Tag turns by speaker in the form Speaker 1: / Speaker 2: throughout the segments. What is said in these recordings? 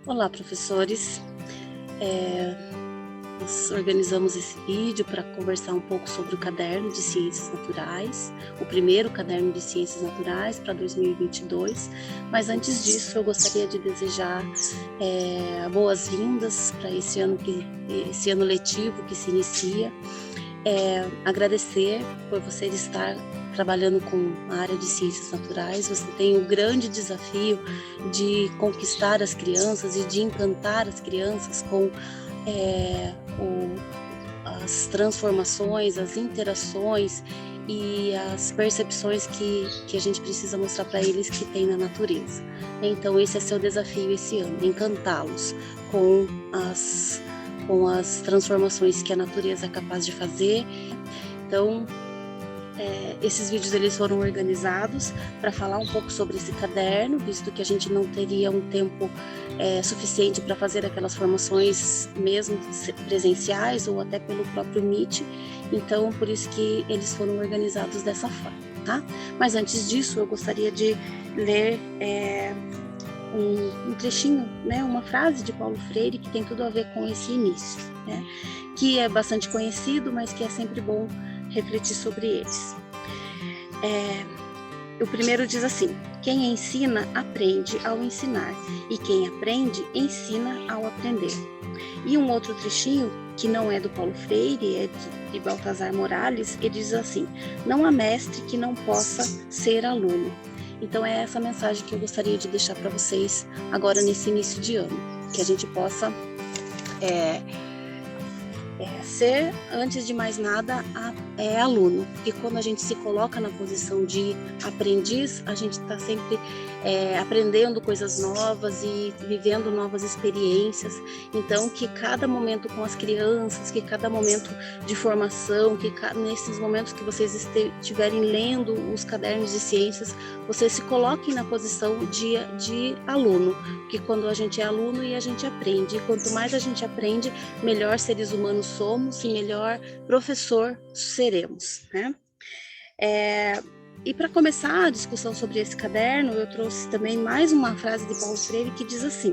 Speaker 1: Olá, professores. Nós organizamos esse vídeo para conversar um pouco sobre o caderno de Ciências Naturais, o primeiro caderno de Ciências Naturais para 2022, mas antes disso eu gostaria de desejar boas-vindas para esse ano letivo que se inicia, agradecer por você estar trabalhando com a área de Ciências Naturais. Você tem o grande desafio de conquistar as crianças e de encantar as crianças com as transformações, as interações e as percepções que a gente precisa mostrar para eles que tem na natureza. Então esse é seu desafio esse ano, encantá-los com as transformações que a natureza é capaz de fazer. Então esses vídeos eles foram organizados para falar um pouco sobre esse caderno, visto que a gente não teria um tempo suficiente para fazer aquelas formações mesmo presenciais ou até pelo próprio Meet. Então, por isso que eles foram organizados dessa forma, tá? Mas antes disso, eu gostaria de ler um trechinho, né, uma frase de Paulo Freire que tem tudo a ver com esse início, né? Que é bastante conhecido, mas que é sempre bom refletir sobre eles. O primeiro diz assim: quem ensina, aprende ao ensinar, e quem aprende, ensina ao aprender. E um outro trechinho, que não é do Paulo Freire, é de Baltazar Morales, ele diz assim: não há mestre que não possa ser aluno. Então é essa mensagem que eu gostaria de deixar para vocês agora nesse início de ano, que a gente possa ser, antes de mais nada, aluno. E quando a gente se coloca na posição de aprendiz, a gente está sempre aprendendo coisas novas e vivendo novas experiências. Então, que cada momento com as crianças, que cada momento de formação, que nesses momentos que vocês estiverem lendo os cadernos de ciências, vocês se coloquem na posição de aluno. Porque quando a gente é aluno e a gente aprende, e quanto mais a gente aprende, melhor seres humanos somos e melhor professor seremos, né? E para começar a discussão sobre esse caderno, eu trouxe também mais uma frase de Paulo Freire que diz assim: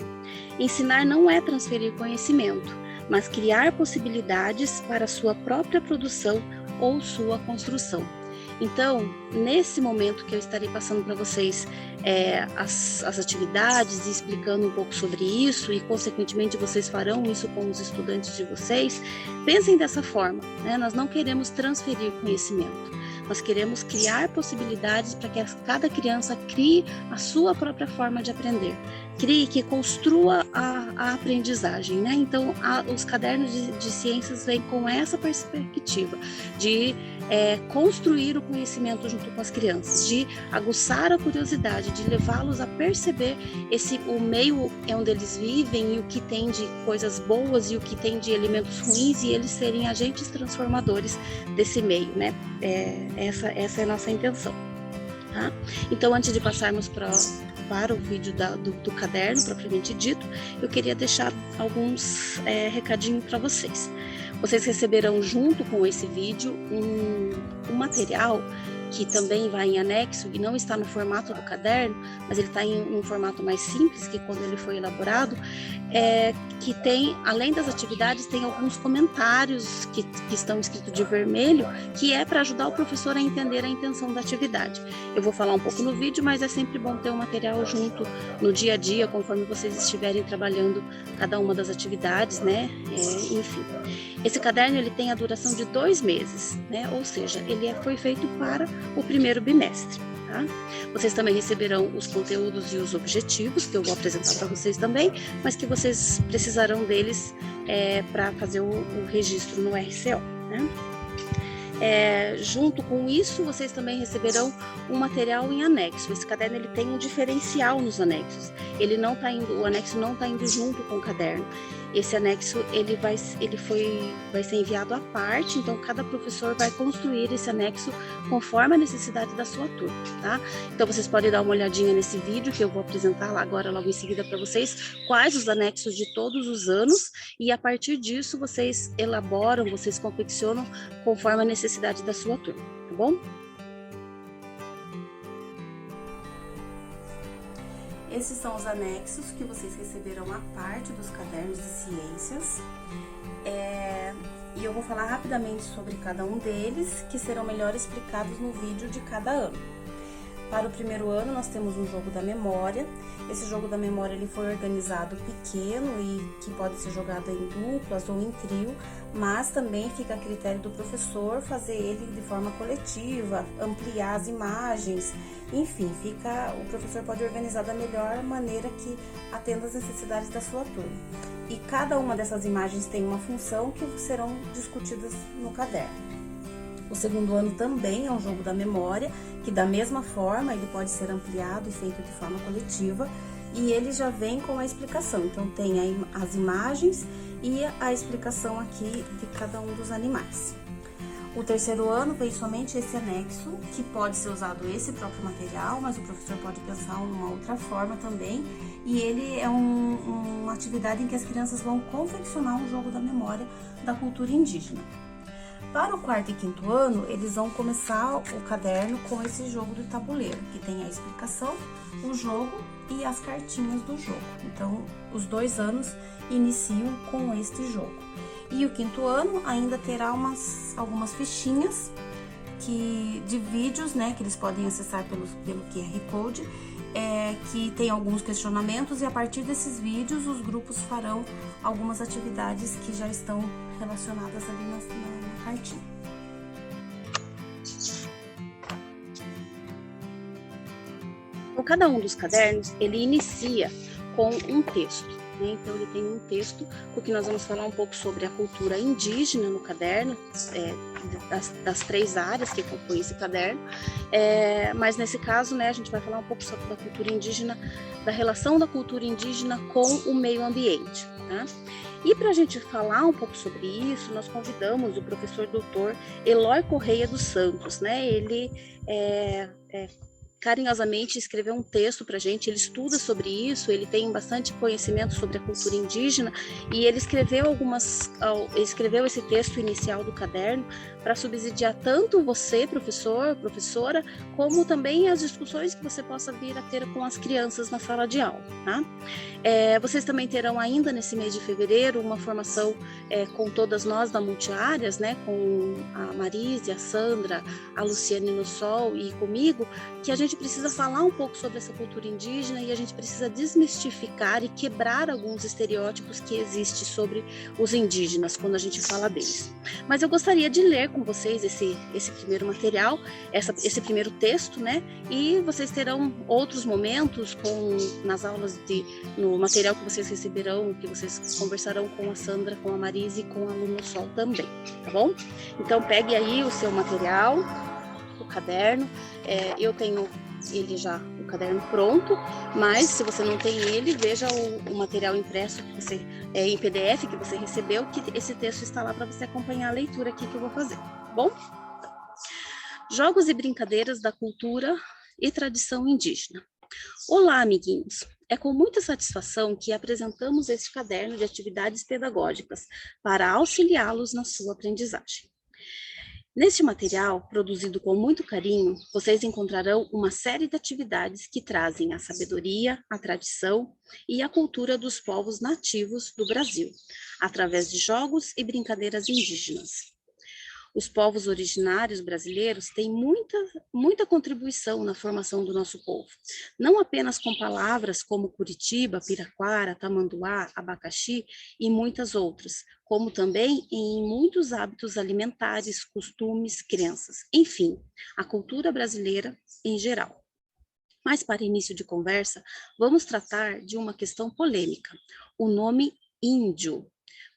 Speaker 1: ensinar não é transferir conhecimento, mas criar possibilidades para sua própria produção ou sua construção. Então, nesse momento que eu estarei passando para vocês as atividades e explicando um pouco sobre isso, e consequentemente vocês farão isso com os estudantes de vocês, pensem dessa forma, né? Nós não queremos transferir conhecimento, nós queremos criar possibilidades para que cada criança crie a sua própria forma de aprender, que construa a aprendizagem, né? Então, os cadernos de ciências vêm com essa perspectiva de construir o conhecimento junto com as crianças, de aguçar a curiosidade, de levá-los a perceber o meio onde eles vivem e o que tem de coisas boas e o que tem de elementos ruins, e eles serem agentes transformadores desse meio, né? Essa é a nossa intenção, tá? Então, antes de passarmos para o vídeo do caderno propriamente dito, eu queria deixar alguns recadinhos para vocês. Vocês receberão junto com esse vídeo um material que também vai em anexo e não está no formato do caderno, mas ele está em um formato mais simples, que quando ele foi elaborado, que tem, além das atividades, tem alguns comentários que estão escritos de vermelho, que é para ajudar o professor a entender a intenção da atividade. Eu vou falar um pouco no vídeo, mas é sempre bom ter o material junto no dia a dia, conforme vocês estiverem trabalhando cada uma das atividades, né? Enfim. Esse caderno ele tem a duração de 2 meses, né? Ou seja, ele foi feito para o primeiro bimestre, tá? Vocês também receberão os conteúdos e os objetivos, que eu vou apresentar para vocês também, mas que vocês precisarão deles para fazer o registro no RCO, né? Junto com isso, vocês também receberão um material em anexo. Esse caderno ele tem um diferencial nos anexos. O anexo não está indo junto com o caderno. Esse anexo vai ser enviado à parte, então cada professor vai construir esse anexo conforme a necessidade da sua turma, tá? Então vocês podem dar uma olhadinha nesse vídeo que eu vou apresentar agora logo em seguida para vocês, quais os anexos de todos os anos, e a partir disso vocês elaboram, vocês confeccionam conforme a necessidade da sua turma, tá bom? esses são os anexos que vocês receberão à parte dos cadernos de ciências. E eu vou falar rapidamente sobre cada um deles, que serão melhor explicados no vídeo de cada ano. Para o primeiro ano, nós temos um jogo da memória. Esse jogo da memória ele foi organizado pequeno e que pode ser jogado em duplas ou em trio, mas também fica a critério do professor fazer ele de forma coletiva, ampliar as imagens, enfim, o professor pode organizar da melhor maneira que atenda às necessidades da sua turma. E cada uma dessas imagens tem uma função que serão discutidas no caderno. O segundo ano também é um jogo da memória, que da mesma forma ele pode ser ampliado e feito de forma coletiva, e ele já vem com a explicação. Então tem as imagens e a explicação aqui de cada um dos animais. O terceiro ano vem somente esse anexo, que pode ser usado esse próprio material, mas o professor pode pensar uma outra forma também, e ele é uma atividade em que as crianças vão confeccionar um jogo da memória da cultura indígena. Para o quarto e quinto ano, eles vão começar o caderno com esse jogo do tabuleiro, que tem a explicação, o jogo e as cartinhas do jogo. Então, os 2 anos iniciam com este jogo. E o quinto ano ainda terá algumas fichinhas de vídeos, né, que eles podem acessar pelo QR Code, que tem alguns questionamentos, e a partir desses vídeos os grupos farão algumas atividades que já estão relacionadas ali na cartinha. Então, cada um dos cadernos, ele inicia com um texto, né? Então, ele tem um texto, porque nós vamos falar um pouco sobre a cultura indígena no caderno, das 3 áreas que compõem esse caderno, mas nesse caso, né, a gente vai falar um pouco sobre a cultura indígena, da relação da cultura indígena com o meio ambiente, tá? E para a gente falar um pouco sobre isso, nós convidamos o professor doutor Eloy Correia dos Santos, né? Ele carinhosamente escreveu um texto para a gente, ele estuda sobre isso, ele tem bastante conhecimento sobre a cultura indígena, e ele escreveu esse texto inicial do caderno para subsidiar tanto você, professor, professora, como também as discussões que você possa vir a ter com as crianças na sala de aula, tá? Vocês também terão ainda nesse mês de fevereiro uma formação com todas nós da Multiáreas, né, com a Marise, a Sandra, a Luciane no Sol e comigo, que a gente precisa falar um pouco sobre essa cultura indígena e a gente precisa desmistificar e quebrar alguns estereótipos que existem sobre os indígenas quando a gente fala deles. Mas eu gostaria de ler com vocês esse primeiro material, esse primeiro texto, né? E vocês terão outros momentos nas aulas no material que vocês receberão, que vocês conversarão com a Sandra, com a Marise e com a Luna Sol também, tá bom? Então pegue aí o seu material, o caderno, eu tenho ele já, o caderno pronto, mas se você não tem ele, veja o material impresso que você, em PDF que você recebeu, que esse texto está lá para você acompanhar a leitura aqui que eu vou fazer, tá bom? Jogos e brincadeiras da cultura e tradição indígena. Olá, amiguinhos! É com muita satisfação que apresentamos este caderno de atividades pedagógicas para auxiliá-los na sua aprendizagem. Neste material, produzido com muito carinho, vocês encontrarão uma série de atividades que trazem a sabedoria, a tradição e a cultura dos povos nativos do Brasil, através de jogos e brincadeiras indígenas. Os povos originários brasileiros têm muita contribuição na formação do nosso povo, não apenas com palavras como Curitiba, Piraquara, Tamanduá, abacaxi e muitas outras, como também em muitos hábitos alimentares, costumes, crenças, enfim, a cultura brasileira em geral. Mas para início de conversa, vamos tratar de uma questão polêmica, o nome índio.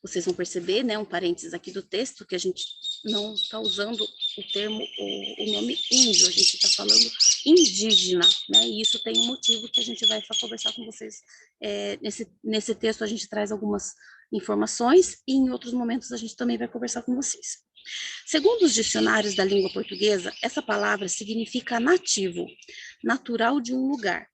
Speaker 1: Vocês vão perceber, né, um parênteses aqui do texto, que a gente não está usando o nome índio, a gente está falando indígena, né, e isso tem um motivo que a gente vai só conversar com vocês. Nesse texto a gente traz algumas informações e em outros momentos a gente também vai conversar com vocês. Segundo os dicionários da língua portuguesa, essa palavra significa nativo, natural de um lugar.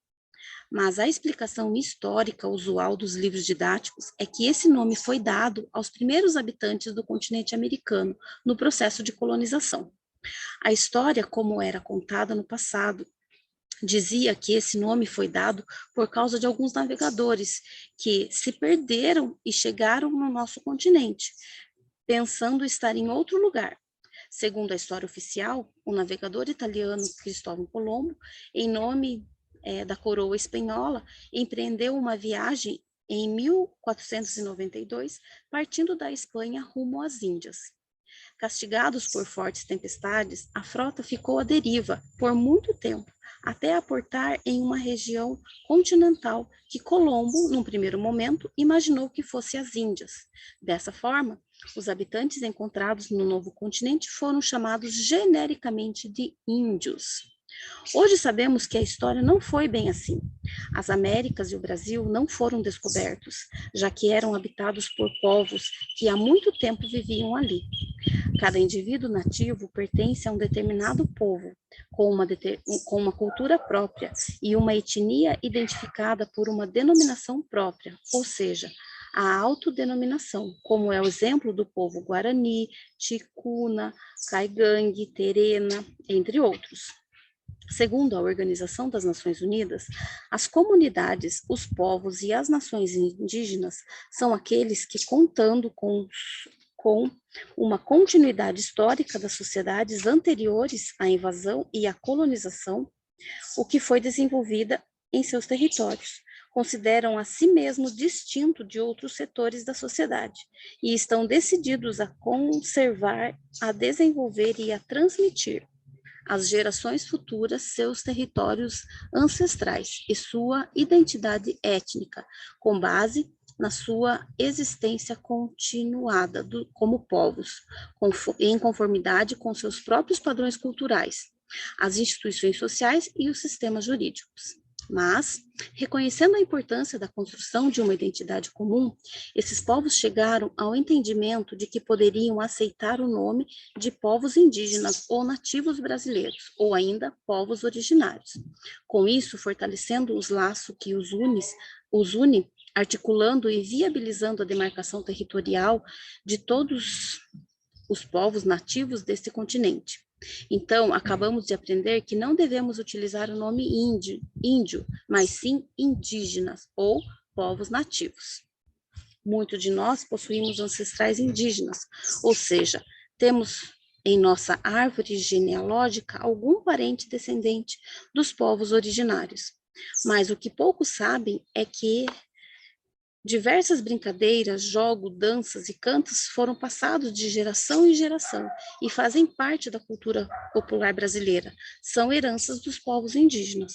Speaker 1: Mas a explicação histórica usual dos livros didáticos é que esse nome foi dado aos primeiros habitantes do continente americano no processo de colonização. A história, como era contada no passado, dizia que esse nome foi dado por causa de alguns navegadores que se perderam e chegaram no nosso continente, pensando estar em outro lugar. Segundo a história oficial, o navegador italiano Cristóvão Colombo, em nome da coroa espanhola, empreendeu uma viagem em 1492, partindo da Espanha rumo às Índias. Castigados por fortes tempestades, a frota ficou à deriva por muito tempo, até aportar em uma região continental que Colombo, num primeiro momento, imaginou que fosse as Índias. Dessa forma, os habitantes encontrados no novo continente foram chamados genericamente de índios. Hoje sabemos que a história não foi bem assim. As Américas e o Brasil não foram descobertos, já que eram habitados por povos que há muito tempo viviam ali. Cada indivíduo nativo pertence a um determinado povo, com uma cultura própria e uma etnia identificada por uma denominação própria, ou seja, a autodenominação, como é o exemplo do povo Guarani, Ticuna, Caigangue, Terena, entre outros. Segundo a Organização das Nações Unidas, as comunidades, os povos e as nações indígenas são aqueles que, contando com uma continuidade histórica das sociedades anteriores à invasão e à colonização, o que foi desenvolvida em seus territórios, consideram a si mesmo distinto de outros setores da sociedade e estão decididos a conservar, a desenvolver e a transmitir às gerações futuras seus territórios ancestrais e sua identidade étnica, com base na sua existência continuada como povos, em conformidade com seus próprios padrões culturais, as instituições sociais e os sistemas jurídicos. Mas, reconhecendo a importância da construção de uma identidade comum, esses povos chegaram ao entendimento de que poderiam aceitar o nome de povos indígenas ou nativos brasileiros, ou ainda povos originários. Com isso, fortalecendo os laços que os une, articulando e viabilizando a demarcação territorial de todos os povos nativos deste continente. Então, acabamos de aprender que não devemos utilizar o nome índio, mas sim indígenas ou povos nativos. Muitos de nós possuímos ancestrais indígenas, ou seja, temos em nossa árvore genealógica algum parente descendente dos povos originários. Mas o que poucos sabem é que diversas brincadeiras, jogos, danças e cantos foram passados de geração em geração e fazem parte da cultura popular brasileira. São heranças dos povos indígenas.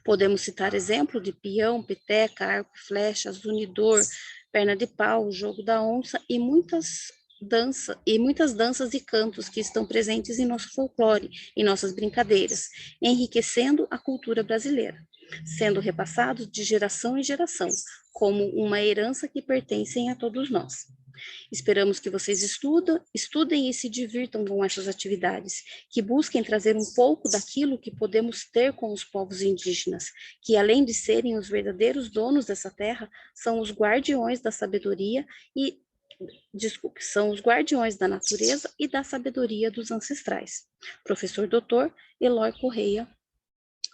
Speaker 1: Podemos citar exemplo de peão, peteca, arco e flecha, zunidor, perna de pau, jogo da onça e muitas danças e cantos que estão presentes em nosso folclore, em nossas brincadeiras, enriquecendo a cultura brasileira, sendo repassados de geração em geração, como uma herança que pertencem a todos nós. Esperamos que vocês estudem e se divirtam com essas atividades, que busquem trazer um pouco daquilo que podemos ter com os povos indígenas, que além de serem os verdadeiros donos dessa terra, são os guardiões da sabedoria são os guardiões da natureza e da sabedoria dos ancestrais. Professor Dr. Eloy Correia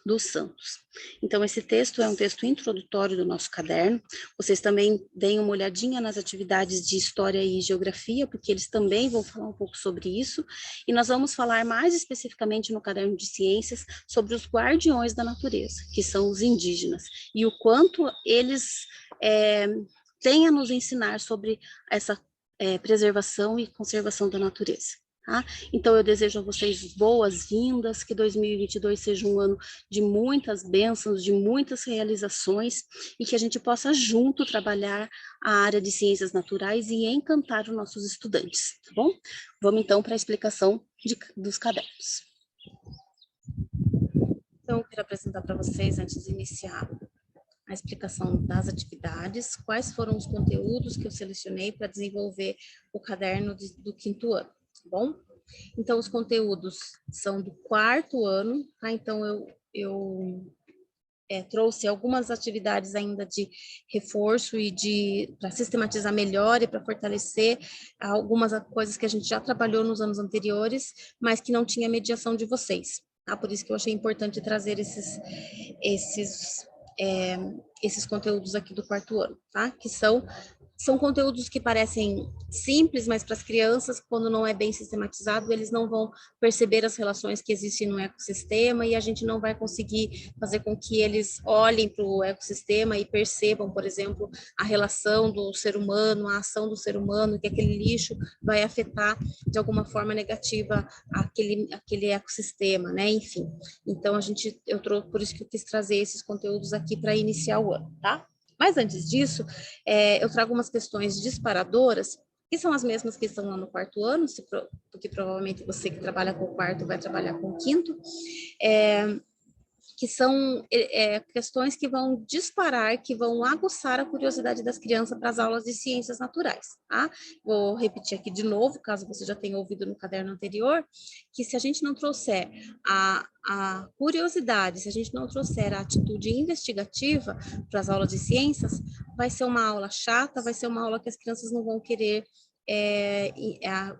Speaker 1: dos Santos. Então, esse texto é um texto introdutório do nosso caderno. Vocês também deem uma olhadinha nas atividades de História e Geografia, porque eles também vão falar um pouco sobre isso. E nós vamos falar mais especificamente no caderno de Ciências sobre os guardiões da natureza, que são os indígenas, e o quanto eles têm a nos ensinar sobre essa preservação e conservação da natureza. Tá? Então, eu desejo a vocês boas-vindas, que 2022 seja um ano de muitas bênçãos, de muitas realizações, e que a gente possa junto trabalhar a área de ciências naturais e encantar os nossos estudantes, tá bom? Vamos então para a explicação dos cadernos. Então, eu quero apresentar para vocês, antes de iniciar a explicação das atividades, quais foram os conteúdos que eu selecionei para desenvolver o caderno do 5º ano. Tá bom? Então, os conteúdos são do 4º ano, tá? Então, eu trouxe algumas atividades ainda de reforço e para sistematizar melhor e para fortalecer algumas coisas que a gente já trabalhou nos anos anteriores, mas que não tinha mediação de vocês. tá? Por isso que eu achei importante trazer esses, esses conteúdos aqui do quarto ano, tá? Que são conteúdos que parecem simples, mas para as crianças, quando não é bem sistematizado, eles não vão perceber as relações que existem no ecossistema e a gente não vai conseguir fazer com que eles olhem para o ecossistema e percebam, por exemplo, a relação do ser humano, a ação do ser humano, que aquele lixo vai afetar de alguma forma negativa aquele ecossistema, né? Enfim. Então, eu trouxe, por isso que eu quis trazer esses conteúdos aqui para iniciar o ano, tá? Mas antes disso, eu trago umas questões disparadoras, que são as mesmas que estão lá no quarto ano, porque provavelmente você que trabalha com o quarto vai trabalhar com o quinto, que são questões que vão disparar, que vão aguçar a curiosidade das crianças para as aulas de ciências naturais, tá? Vou repetir aqui de novo, caso você já tenha ouvido no caderno anterior, que se a gente não trouxer a curiosidade, se a gente não trouxer a atitude investigativa para as aulas de ciências, vai ser uma aula chata, vai ser uma aula que as crianças não vão querer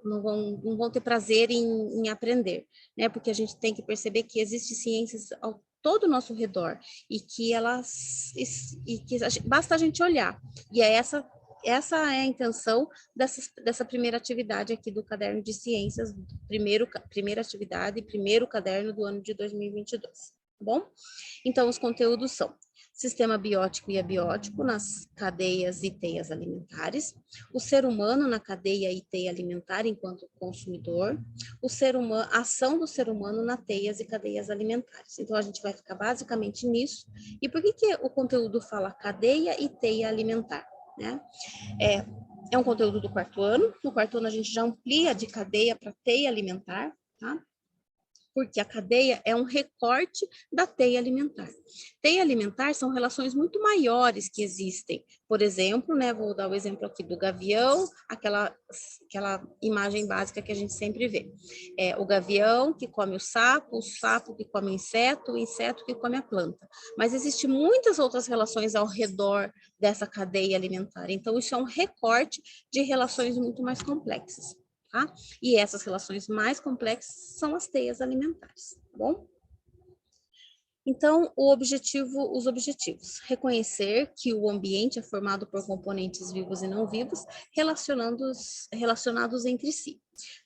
Speaker 1: não vão ter prazer em aprender, né? Porque a gente tem que perceber que existem ciências ao todo o nosso redor e que basta a gente olhar. E essa é a intenção dessa primeira atividade aqui do caderno de ciências, primeira atividade, primeiro caderno do ano de 2022, tá bom? Então, os conteúdos são sistema biótico e abiótico nas cadeias e teias alimentares, o ser humano na cadeia e teia alimentar enquanto consumidor, a ação do ser humano nas teias e cadeias alimentares. Então, a gente vai ficar basicamente nisso. E por que o conteúdo fala cadeia e teia alimentar, né? É um conteúdo do quarto ano. No quarto ano, a gente já amplia de cadeia para teia alimentar, tá? Porque a cadeia é um recorte da teia alimentar. Teia alimentar são relações muito maiores que existem. Por exemplo, né, vou dar o exemplo aqui do gavião, aquela imagem básica que a gente sempre vê. O gavião que come o sapo que come o inseto que come a planta. Mas existem muitas outras relações ao redor dessa cadeia alimentar. Então, isso é um recorte de relações muito mais complexas. Tá? E essas relações mais complexas são as teias alimentares, tá bom? Então, os objetivos. Reconhecer que o ambiente é formado por componentes vivos e não vivos, relacionados entre si.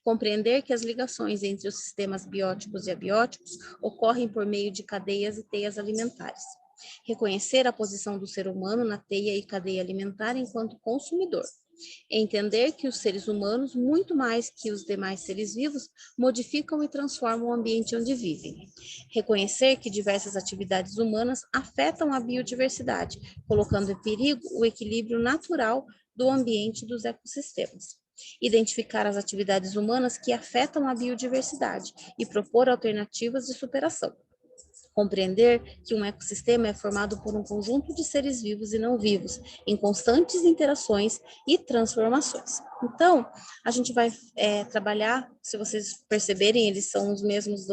Speaker 1: Compreender que as ligações entre os sistemas bióticos e abióticos ocorrem por meio de cadeias e teias alimentares. Reconhecer a posição do ser humano na teia e cadeia alimentar enquanto consumidor. Entender que os seres humanos, muito mais que os demais seres vivos, modificam e transformam o ambiente onde vivem. Reconhecer que diversas atividades humanas afetam a biodiversidade, colocando em perigo o equilíbrio natural do ambiente e dos ecossistemas. Identificar as atividades humanas que afetam a biodiversidade e propor alternativas de superação. Compreender que um ecossistema é formado por um conjunto de seres vivos e não vivos, em constantes interações e transformações. Então, a gente vai trabalhar, se vocês perceberem, eles são os mesmos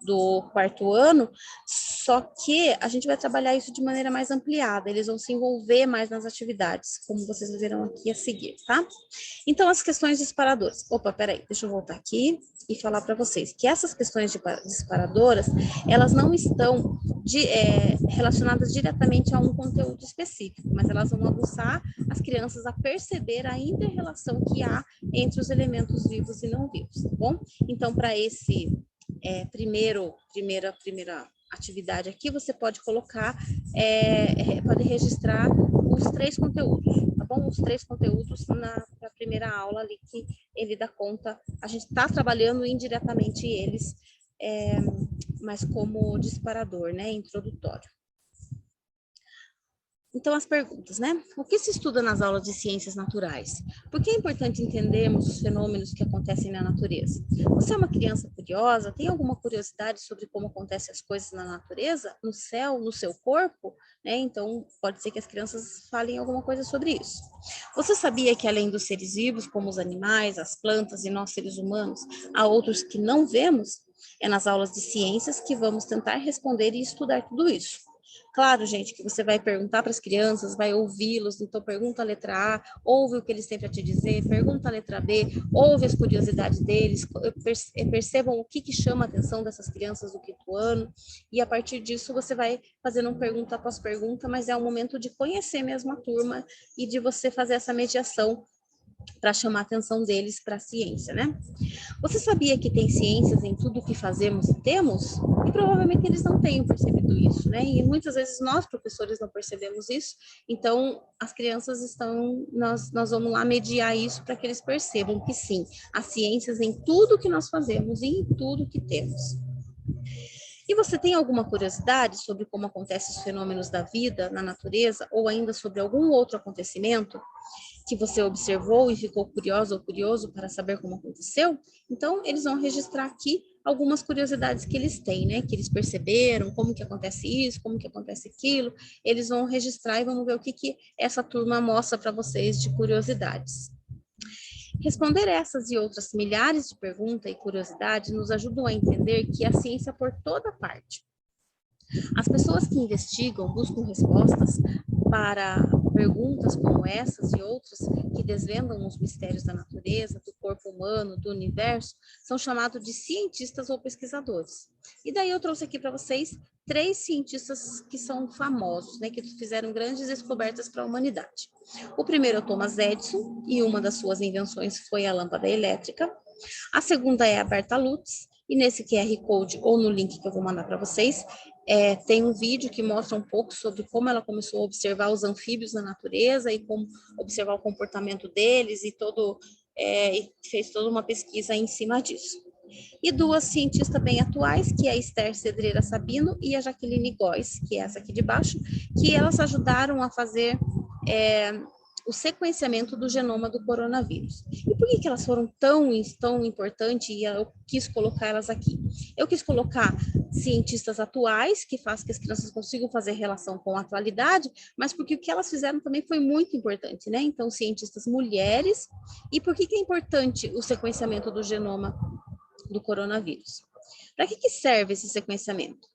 Speaker 1: do quarto ano, só que a gente vai trabalhar isso de maneira mais ampliada, eles vão se envolver mais nas atividades, como vocês verão aqui a seguir, tá? Então, as questões disparadoras. Opa, peraí, deixa eu voltar aqui e falar para vocês que essas questões disparadoras, elas não estão relacionadas diretamente a um conteúdo específico, mas elas vão aguçar as crianças a perceber a inter-relação que há entre os elementos vivos e não vivos, tá bom? Então, para esse primeira atividade aqui, você pode colocar, pode registrar os 3 conteúdos, tá bom? Os 3 conteúdos na primeira aula ali, que ele dá conta, a gente está trabalhando indiretamente eles, mas como disparador, né, introdutório. Então, as perguntas, né? O que se estuda nas aulas de ciências naturais? Por que é importante entendermos os fenômenos que acontecem na natureza? Você é uma criança curiosa? Tem alguma curiosidade sobre como acontecem as coisas na natureza, no céu, no seu corpo? Né? Então, pode ser que as crianças falem alguma coisa sobre isso. Você sabia que além dos seres vivos, como os animais, as plantas e nós seres humanos, há outros que não vemos? É nas aulas de ciências que vamos tentar responder e estudar tudo isso. Claro, gente, que você vai perguntar para as crianças, vai ouvi-los, então pergunta a letra A, ouve o que eles têm para te dizer, pergunta a letra B, ouve as curiosidades deles, percebam o que chama a atenção dessas crianças do quinto ano, e a partir disso você vai fazendo um pergunta após pergunta, mas é um momento de conhecer mesmo a turma e de você fazer essa mediação para chamar a atenção deles para a ciência, né? Você sabia que tem ciências em tudo que fazemos e temos? E provavelmente eles não tenham percebido isso, né? E muitas vezes nós, professores, não percebemos isso. Então, as crianças nós vamos lá mediar isso para que eles percebam que sim, há ciências em tudo que nós fazemos e em tudo que temos. E você tem alguma curiosidade sobre como acontecem os fenômenos da vida na natureza ou ainda sobre algum outro acontecimento que você observou e ficou curiosa ou curioso para saber como aconteceu? Então, eles vão registrar aqui algumas curiosidades que eles têm, né? Que eles perceberam, como que acontece isso, como que acontece aquilo. Eles vão registrar e vamos ver o que essa turma mostra para vocês de curiosidades. Responder essas e outras milhares de perguntas e curiosidades nos ajudam a entender que a ciência por toda parte. As pessoas que investigam buscam respostas para perguntas como essas e outras que desvendam os mistérios da natureza, do corpo humano, do universo, são chamados de cientistas ou pesquisadores. E daí eu trouxe aqui para vocês 3 cientistas que são famosos, né, que fizeram grandes descobertas para a humanidade. O primeiro é o Thomas Edison, e uma das suas invenções foi a lâmpada elétrica. A segunda é a Berta Lutz, e nesse QR Code ou no link que eu vou mandar para vocês, tem um vídeo que mostra um pouco sobre como ela começou a observar os anfíbios na natureza e como observar o comportamento deles e fez toda uma pesquisa em cima disso. E 2 cientistas bem atuais, que é a Esther Cedreira Sabino e a Jaqueline Góes, que é essa aqui de baixo, que elas ajudaram a fazer o sequenciamento do genoma do coronavírus. E por que elas foram tão importantes e eu quis colocar elas aqui? Eu quis colocar cientistas atuais, que faz que as crianças consigam fazer relação com a atualidade, mas porque o que elas fizeram também foi muito importante, né? Então, cientistas mulheres. E por que é importante o sequenciamento do genoma do coronavírus? Para que serve esse sequenciamento?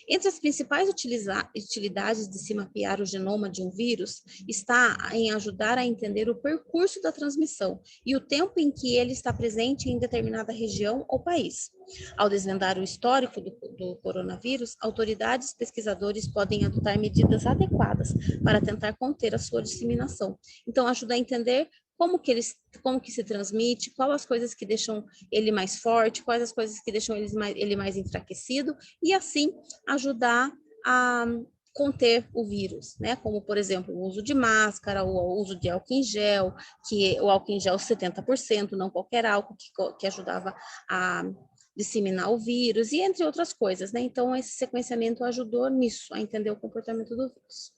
Speaker 1: Entre as principais utilidades de se mapear o genoma de um vírus está em ajudar a entender o percurso da transmissão e o tempo em que ele está presente em determinada região ou país. Ao desvendar o histórico do coronavírus, autoridades e pesquisadores podem adotar medidas adequadas para tentar conter a sua disseminação. Então, ajuda a entender como que se transmite, quais as coisas que deixam ele mais forte, quais as coisas que deixam ele mais enfraquecido, e assim ajudar a conter o vírus, né? Como, por exemplo, o uso de máscara, o uso de álcool em gel, que o álcool em gel 70%, não qualquer álcool, que ajudava a disseminar o vírus, e entre outras coisas, né? Então, esse sequenciamento ajudou nisso, a entender o comportamento do vírus.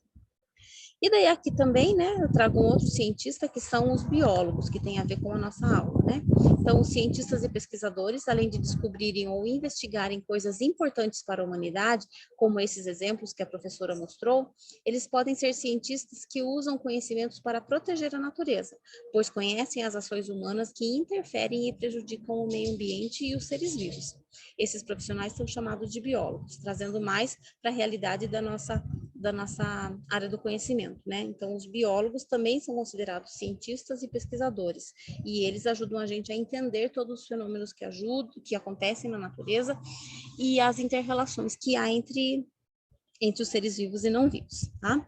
Speaker 1: E daí aqui também, né, eu trago um outro cientista que são os biólogos, que tem a ver com a nossa aula, né? Então, os cientistas e pesquisadores, além de descobrirem ou investigarem coisas importantes para a humanidade, como esses exemplos que a professora mostrou, eles podem ser cientistas que usam conhecimentos para proteger a natureza, pois conhecem as ações humanas que interferem e prejudicam o meio ambiente e os seres vivos. Esses profissionais são chamados de biólogos, trazendo mais para a realidade da nossa área do conhecimento, né? Então, os biólogos também são considerados cientistas e pesquisadores, e eles ajudam a gente a entender todos os fenômenos que acontecem na natureza e as inter-relações que há entre os seres vivos e não vivos, tá?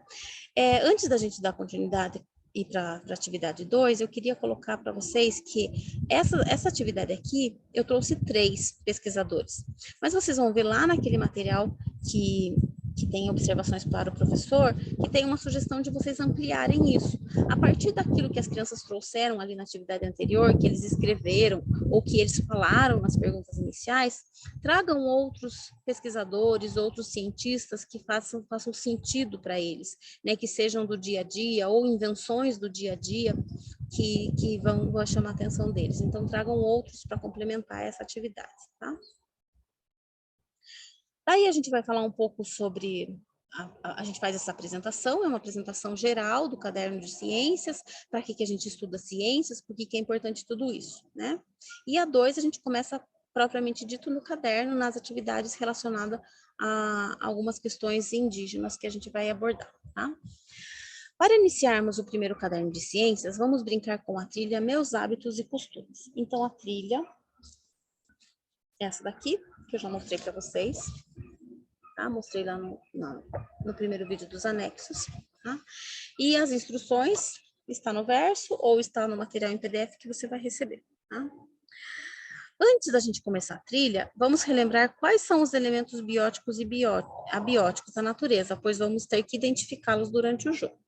Speaker 1: Antes da gente dar continuidade e para a atividade 2, eu queria colocar para vocês que essa atividade aqui, eu trouxe 3 pesquisadores, mas vocês vão ver lá naquele material que tem observações para o professor, que tem uma sugestão de vocês ampliarem isso. A partir daquilo que as crianças trouxeram ali na atividade anterior, que eles escreveram, ou que eles falaram nas perguntas iniciais, tragam outros pesquisadores, outros cientistas que façam sentido para eles, né, que sejam do dia a dia, ou invenções do dia a dia, que vão chamar a atenção deles. Então, tragam outros para complementar essa atividade, tá? Daí a gente vai falar um pouco sobre, a gente faz essa apresentação, é uma apresentação geral do caderno de ciências, para que a gente estuda ciências, por que é importante tudo isso, né? E a 2 a gente começa propriamente dito no caderno, nas atividades relacionadas a algumas questões indígenas que a gente vai abordar, tá? Para iniciarmos o primeiro caderno de ciências, vamos brincar com a trilha Meus Hábitos e Costumes. Então, a trilha é essa daqui, que eu já mostrei para vocês, tá? Mostrei lá no primeiro vídeo dos anexos, tá? E as instruções está no verso ou está no material em PDF que você vai receber, tá? Antes da gente começar a trilha, vamos relembrar quais são os elementos bióticos e abióticos da natureza, pois vamos ter que identificá-los durante o jogo.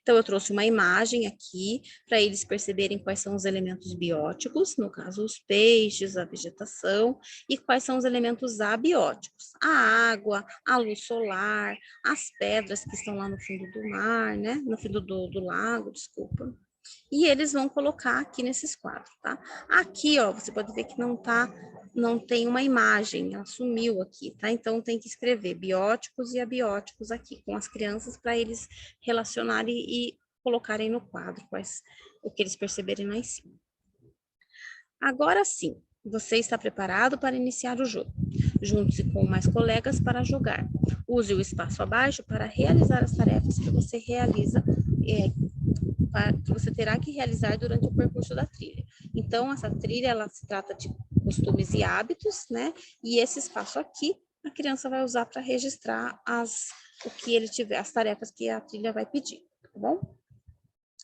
Speaker 1: Então, eu trouxe uma imagem aqui para eles perceberem quais são os elementos bióticos, no caso, os peixes, a vegetação, e quais são os elementos abióticos, a água, a luz solar, as pedras que estão lá no fundo do mar, né? No fundo do lago, desculpa. E eles vão colocar aqui nesses quadros, tá? Aqui, ó, você pode ver que não tem uma imagem, ela sumiu aqui, tá? Então, tem que escrever bióticos e abióticos aqui com as crianças para eles relacionarem e colocarem no quadro o que eles perceberem lá em cima. Agora sim, você está preparado para iniciar o jogo. Junte-se com mais colegas para jogar. Use o espaço abaixo para realizar as tarefas que você que você terá que realizar durante o percurso da trilha. Então, essa trilha, ela se trata de costumes e hábitos, né? E esse espaço aqui, a criança vai usar para registrar as tarefas que a trilha vai pedir, tá bom?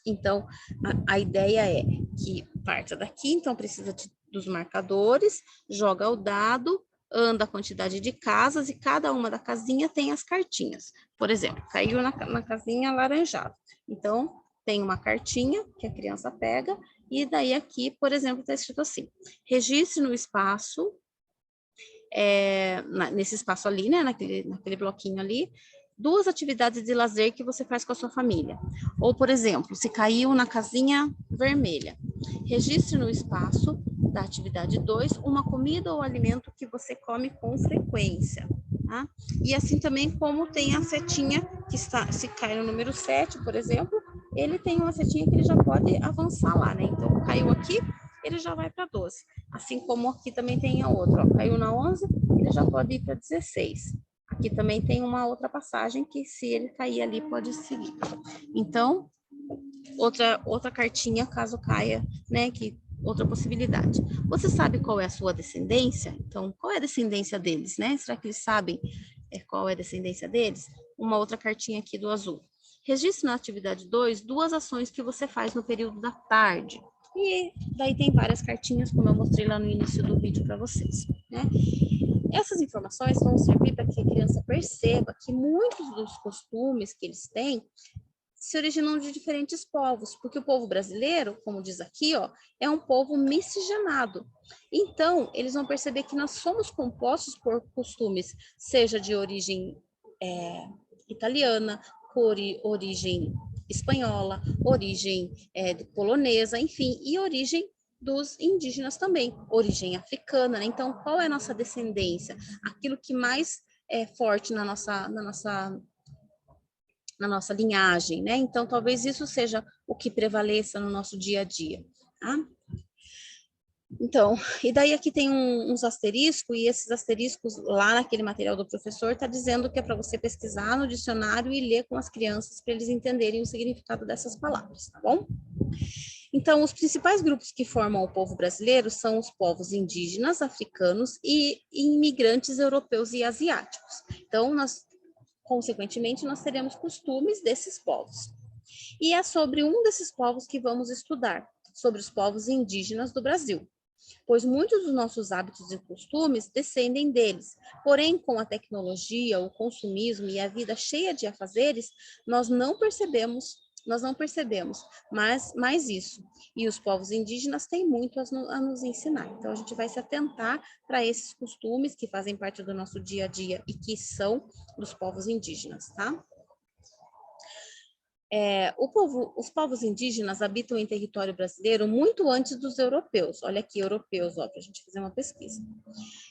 Speaker 1: Então, a ideia é que parta daqui, então precisa dos marcadores, joga o dado, anda a quantidade de casas e cada uma da casinha tem as cartinhas. Por exemplo, caiu na casinha laranjada. Então, tem uma cartinha que a criança pega e daí aqui, por exemplo, está escrito assim, registre no espaço, nesse espaço ali, né, naquele bloquinho ali, 2 atividades de lazer que você faz com a sua família. Ou, por exemplo, se caiu na casinha vermelha, registre no espaço da atividade 2 uma comida ou alimento que você come com frequência. Tá? E assim também como tem a setinha que está, se cai no número 7, por exemplo, ele tem uma setinha que ele já pode avançar lá, né? Então, caiu aqui, ele já vai para 12. Assim como aqui também tem a outra, ó, caiu na 11, ele já pode ir para 16. Aqui também tem uma outra passagem que, se ele cair ali, pode seguir. Então, outra cartinha, caso caia, né, outra possibilidade. Você sabe qual é a sua descendência? Então, qual é a descendência deles, né? Será que eles sabem qual é a descendência deles? Uma outra cartinha aqui do azul. Registre na atividade 2 2 ações que você faz no período da tarde. E daí tem várias cartinhas, como eu mostrei lá no início do vídeo para vocês, né? Essas informações vão servir para que a criança perceba que muitos dos costumes que eles têm se originam de diferentes povos, porque o povo brasileiro, como diz aqui, ó, é um povo miscigenado. Então, eles vão perceber que nós somos compostos por costumes, seja de origem italiana, origem espanhola, origem polonesa, enfim, e origem dos indígenas também, origem africana, né? Então, qual é a nossa descendência? Aquilo que mais é forte na nossa linhagem, né? Então, talvez isso seja o que prevaleça no nosso dia a dia, tá? Então, e daí aqui tem uns asteriscos, e esses asteriscos lá naquele material do professor está dizendo que é para você pesquisar no dicionário e ler com as crianças para eles entenderem o significado dessas palavras, tá bom? Então, os principais grupos que formam o povo brasileiro são os povos indígenas, africanos e imigrantes europeus e asiáticos. Então, consequentemente, nós teremos costumes desses povos. E é sobre um desses povos que vamos estudar, sobre os povos indígenas do Brasil, pois muitos dos nossos hábitos e costumes descendem deles. Porém, com a tecnologia, o consumismo e a vida cheia de afazeres, nós não percebemos mais isso. E os povos indígenas têm muito a nos ensinar. Então, a gente vai se atentar para esses costumes que fazem parte do nosso dia a dia e que são dos povos indígenas, tá? Os povos indígenas habitam em território brasileiro muito antes dos europeus. Olha aqui, europeus, ó, para a gente fazer uma pesquisa.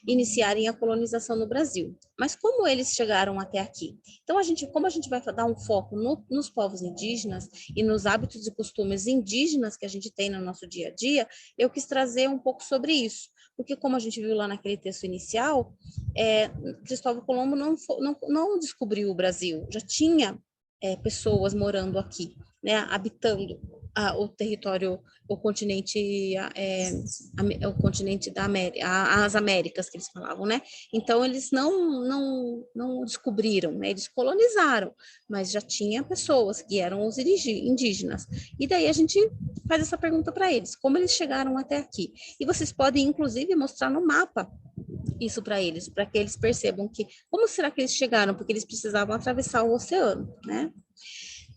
Speaker 1: Iniciarem a colonização no Brasil. Mas como eles chegaram até aqui? Então, como a gente vai dar um foco nos povos indígenas e nos hábitos e costumes indígenas que a gente tem no nosso dia a dia, eu quis trazer um pouco sobre isso.
Speaker 2: porque como a gente viu lá naquele texto inicial, Cristóvão Colombo não descobriu o Brasil, já tinha pessoas morando aqui, né, habitando o território, o continente da América, as Américas que eles falavam, né? Então eles não descobriram, né? Eles colonizaram, mas já tinha pessoas que eram os indígenas. E daí a gente faz essa pergunta para eles: como eles chegaram até aqui? E vocês podem inclusive mostrar no mapa isso para que eles percebam que como será que eles chegaram, porque eles precisavam atravessar o oceano, né?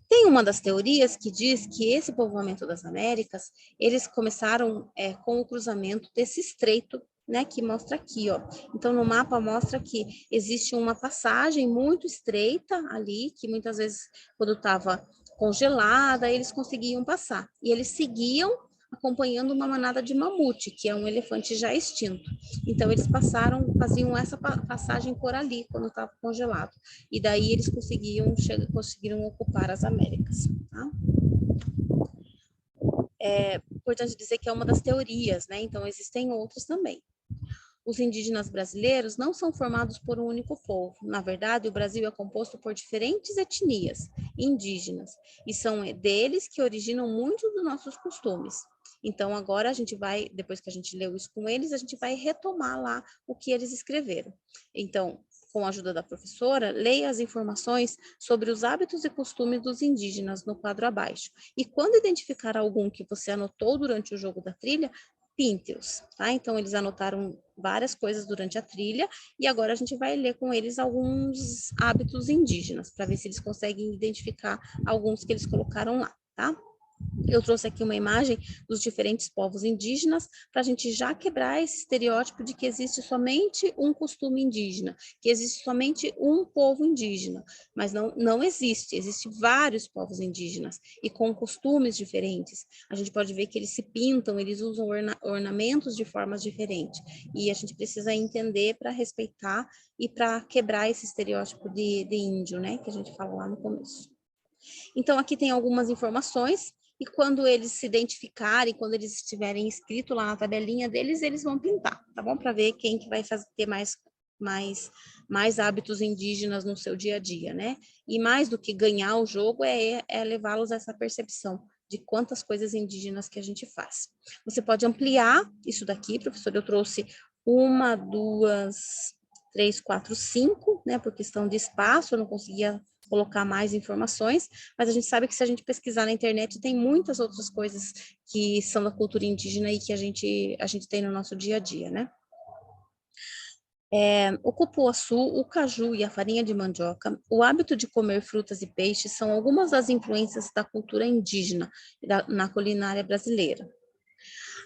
Speaker 2: Tem uma das teorias que diz que esse povoamento das Américas, eles começaram com o cruzamento desse estreito, né, que mostra aqui, ó. Então, no mapa mostra que existe uma passagem muito estreita ali, que muitas vezes, quando estava congelada, eles conseguiam passar. E eles seguiam acompanhando uma manada de mamute, que é um elefante já extinto. Então, eles faziam essa passagem por ali, quando estava congelado. E daí eles conseguiram ocupar as Américas. Tá? É importante dizer que é uma das teorias, né? Então, existem outras também. Os indígenas brasileiros não são formados por um único povo. Na verdade, o Brasil é composto por diferentes etnias indígenas, e são deles que originam muitos dos nossos costumes. Então, agora a gente vai, depois que a gente leu isso com eles, a gente vai retomar lá o que eles escreveram. Então, com a ajuda da professora, leia as informações sobre os hábitos e costumes dos indígenas no quadro abaixo. E quando identificar algum que você anotou durante o jogo da trilha, pinte-os, tá? Então, eles anotaram várias coisas durante a trilha e agora a gente vai ler com eles alguns hábitos indígenas para ver se eles conseguem identificar alguns que eles colocaram lá, tá? Eu trouxe aqui uma imagem dos diferentes povos indígenas para a gente já quebrar esse estereótipo de que existe somente um costume indígena, que existe somente um povo indígena, mas não existe, existem vários povos indígenas e com costumes diferentes. A gente pode ver que eles se pintam, eles usam ornamentos de formas diferentes e a gente precisa entender para respeitar e para quebrar esse estereótipo de índio, né, que a gente falou lá no começo. Então, aqui tem algumas informações, e quando eles se identificarem, quando eles estiverem escrito lá na tabelinha deles, eles vão pintar, tá bom? Para ver quem que vai ter mais hábitos indígenas no seu dia a dia, né? E mais do que ganhar o jogo é levá-los a essa percepção de quantas coisas indígenas que a gente faz. Você pode ampliar isso daqui, professor, eu trouxe 1, 2, 3, 4, 5, né? Por questão de espaço, eu não conseguia colocar mais informações, mas a gente sabe que se a gente pesquisar na internet tem muitas outras coisas que são da cultura indígena e que a gente tem no nosso dia a dia, né? O cupuaçu, o caju e a farinha de mandioca, o hábito de comer frutas e peixes são algumas das influências da cultura indígena na culinária brasileira.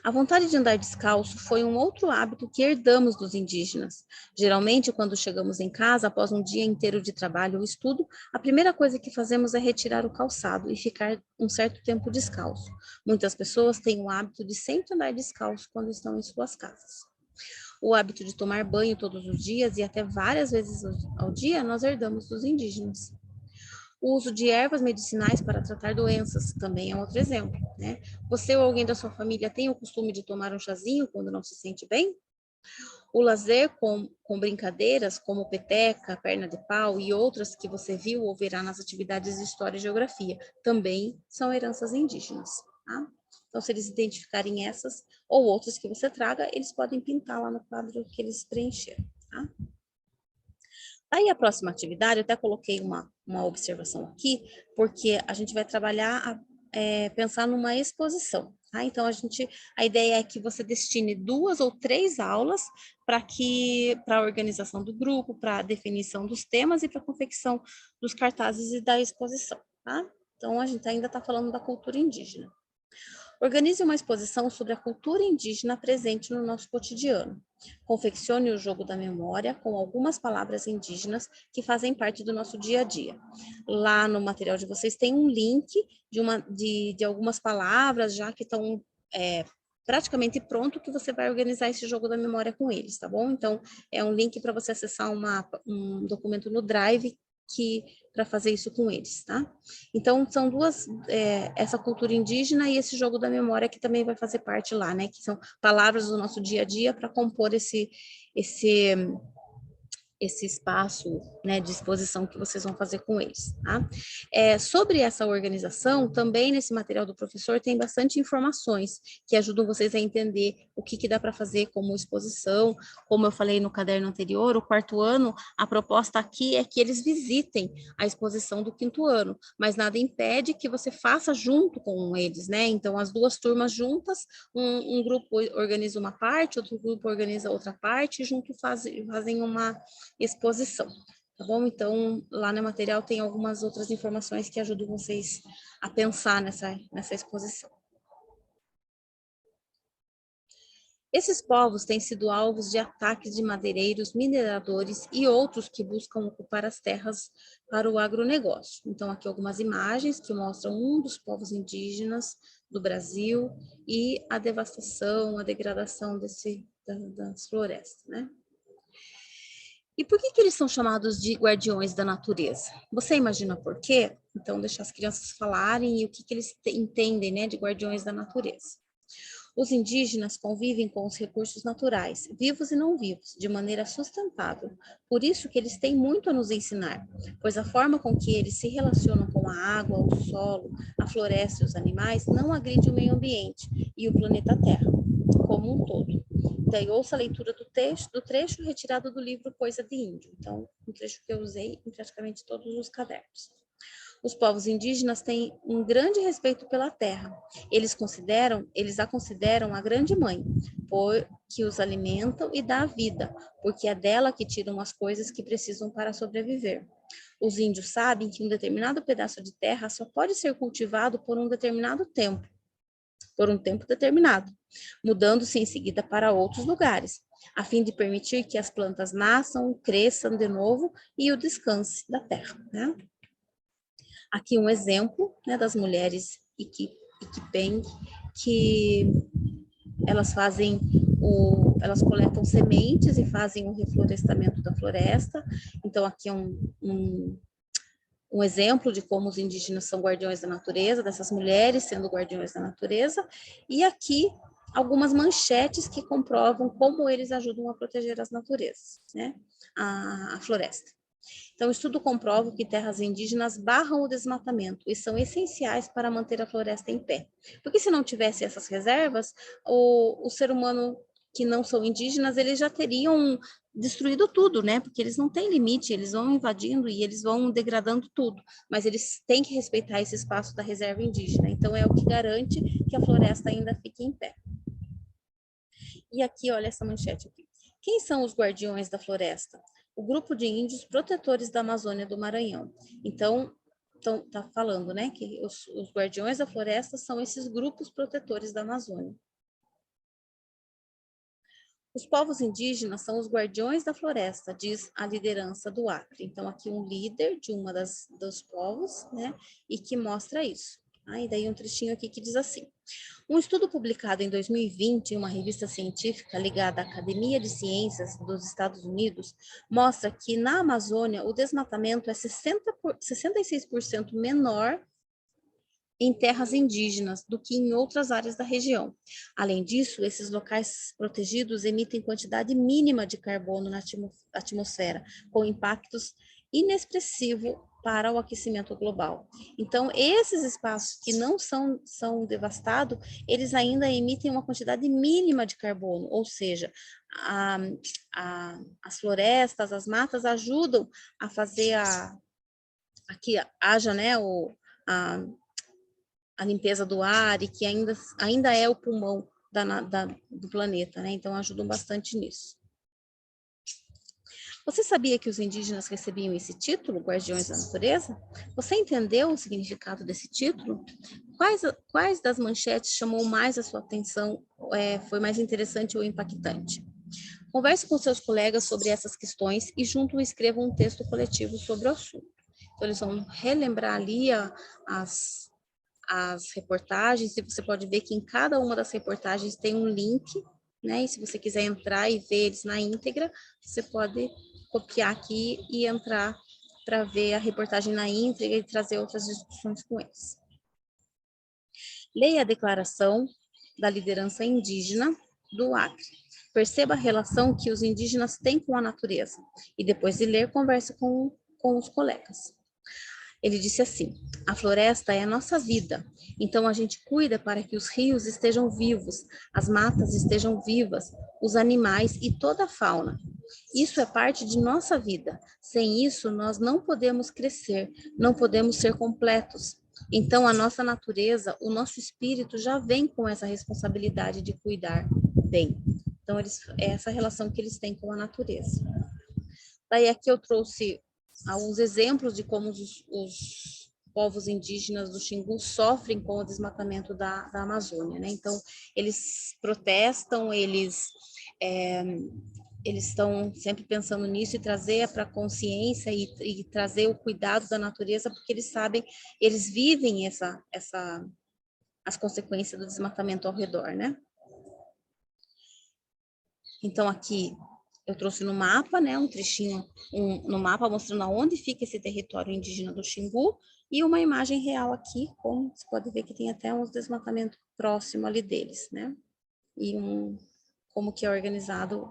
Speaker 2: A vontade de andar descalço foi um outro hábito que herdamos dos indígenas. Geralmente, quando chegamos em casa após um dia inteiro de trabalho ou estudo, a primeira coisa que fazemos é retirar o calçado e ficar um certo tempo descalço. Muitas pessoas têm o hábito de sempre andar descalço quando estão em suas casas. O hábito de tomar banho todos os dias e até várias vezes ao dia nós herdamos dos indígenas. O uso de ervas medicinais para tratar doenças também é outro exemplo, né? Você ou alguém da sua família tem o costume de tomar um chazinho quando não se sente bem? O lazer com brincadeiras como peteca, perna de pau e outras que você viu ou verá nas atividades de história e geografia também são heranças indígenas, tá? Então, se eles identificarem essas ou outras que você traga, eles podem pintar lá no quadro que eles preencheram, tá? Aí a próxima atividade, eu até coloquei uma observação aqui, porque a gente vai trabalhar, pensar numa exposição, tá? Então, a ideia é que você destine 2 ou 3 aulas para a organização do grupo, para a definição dos temas e para a confecção dos cartazes e da exposição, tá? Então, a gente ainda está falando da cultura indígena. Organize uma exposição sobre a cultura indígena presente no nosso cotidiano. Confeccione o jogo da memória com algumas palavras indígenas que fazem parte do nosso dia a dia. Lá no material de vocês tem um link de algumas palavras já que estão praticamente pronto, que você vai organizar esse jogo da memória com eles, tá bom? Então, é um link para você acessar um documento no Drive para fazer isso com eles, tá? Então, são duas, essa cultura indígena e esse jogo da memória que também vai fazer parte lá, né? Que são palavras do nosso dia a dia para compor esse espaço, né, de exposição que vocês vão fazer com eles, tá? Sobre essa organização, também nesse material do professor tem bastante informações que ajudam vocês a entender o que dá para fazer como exposição. Como eu falei no caderno anterior, o quarto ano, a proposta aqui é que eles visitem a exposição do quinto ano, mas nada impede que você faça junto com eles, né? Então, as duas turmas juntas, um grupo organiza uma parte, outro grupo organiza outra parte, e junto fazem uma exposição, tá bom? Então, lá no material tem algumas outras informações que ajudam vocês a pensar nessa exposição. Esses povos têm sido alvos de ataques de madeireiros, mineradores e outros que buscam ocupar as terras para o agronegócio. Então, aqui algumas imagens que mostram um dos povos indígenas do Brasil e a devastação, a degradação das florestas, né? E por que eles são chamados de guardiões da natureza? Você imagina por quê? Então, deixar as crianças falarem e o que eles entendem, né, de guardiões da natureza. Os indígenas convivem com os recursos naturais, vivos e não vivos, de maneira sustentável. Por isso que eles têm muito a nos ensinar, pois a forma com que eles se relacionam com a água, o solo, a floresta e os animais não agride o meio ambiente e o planeta Terra como um todo. Daí ouça a leitura do trecho retirado do livro Coisa de Índio. Então, um trecho que eu usei em praticamente todos os cadernos. Os povos indígenas têm um grande respeito pela terra. Eles a consideram a grande mãe, que os alimentam e dá a vida, porque é dela que tiram as coisas que precisam para sobreviver. Os índios sabem que um determinado pedaço de terra só pode ser cultivado por um determinado tempo, por um tempo determinado, mudando-se em seguida para outros lugares, a fim de permitir que as plantas nasçam, cresçam de novo e o descanse da terra, né? Aqui um exemplo, né, das mulheres Iquipeng, que elas elas coletam sementes e fazem o reflorestamento da floresta. Então, aqui é um exemplo de como os indígenas são guardiões da natureza, dessas mulheres sendo guardiões da natureza, e aqui algumas manchetes que comprovam como eles ajudam a proteger as naturezas, né, a floresta. Então, o estudo comprova que terras indígenas barram o desmatamento e são essenciais para manter a floresta em pé. Porque se não tivesse essas reservas, o ser humano que não são indígenas, eles já teriam destruído tudo, né? Porque eles não têm limite, eles vão invadindo e eles vão degradando tudo. Mas eles têm que respeitar esse espaço da reserva indígena. Então, é o que garante que a floresta ainda fique em pé. E aqui, olha essa manchete aqui. Quem são os guardiões da floresta? O grupo de índios protetores da Amazônia do Maranhão. Então, tá falando, né, que os guardiões da floresta são esses grupos protetores da Amazônia. Os povos indígenas são os guardiões da floresta, diz a liderança do Acre. Então, aqui um líder de uma dos povos, né, e que mostra isso. E daí um trechinho aqui que diz assim: um estudo publicado em 2020 em uma revista científica ligada à Academia de Ciências dos Estados Unidos mostra que na Amazônia o desmatamento é 66% menor em terras indígenas do que em outras áreas da região. Além disso, esses locais protegidos emitem quantidade mínima de carbono na atmosfera, com impactos inexpressivos para o aquecimento global. Então, esses espaços que não são devastados, eles ainda emitem uma quantidade mínima de carbono, ou seja, as florestas, as matas ajudam a fazer que haja, né, a limpeza do ar e que ainda é o pulmão do planeta, né? Então ajudam bastante nisso. Você sabia que os indígenas recebiam esse título, Guardiões da Natureza? Você entendeu o significado desse título? Quais das manchetes chamou mais a sua atenção, foi mais interessante ou impactante? Converse com seus colegas sobre essas questões e junto escrevam um texto coletivo sobre o assunto. Então eles vão relembrar ali as reportagens, e você pode ver que em cada uma das reportagens tem um link, né? E se você quiser entrar e ver eles na íntegra, você pode copiar aqui e entrar para ver a reportagem na íntegra e trazer outras discussões com eles. Leia a declaração da liderança indígena do Acre. Perceba a relação que os indígenas têm com a natureza. E depois de ler, converse com os colegas. Ele disse assim: a floresta é a nossa vida, então a gente cuida para que os rios estejam vivos, as matas estejam vivas, os animais e toda a fauna. Isso é parte de nossa vida. Sem isso, nós não podemos crescer, não podemos ser completos. Então, a nossa natureza, o nosso espírito já vem com essa responsabilidade de cuidar bem. Então, é essa relação que eles têm com a natureza. Daí aqui eu trouxe alguns exemplos de como os povos indígenas do Xingu sofrem com o desmatamento da Amazônia, né? Então, eles protestam, eles estão sempre pensando nisso e trazer para a consciência e trazer o cuidado da natureza, porque eles sabem, eles vivem as consequências do desmatamento ao redor, né? Então, aqui eu trouxe no mapa, né, um trechinho no mapa mostrando aonde fica esse território indígena do Xingu e uma imagem real aqui, como você pode ver que tem até uns desmatamentos próximo ali deles, né? E como que é organizado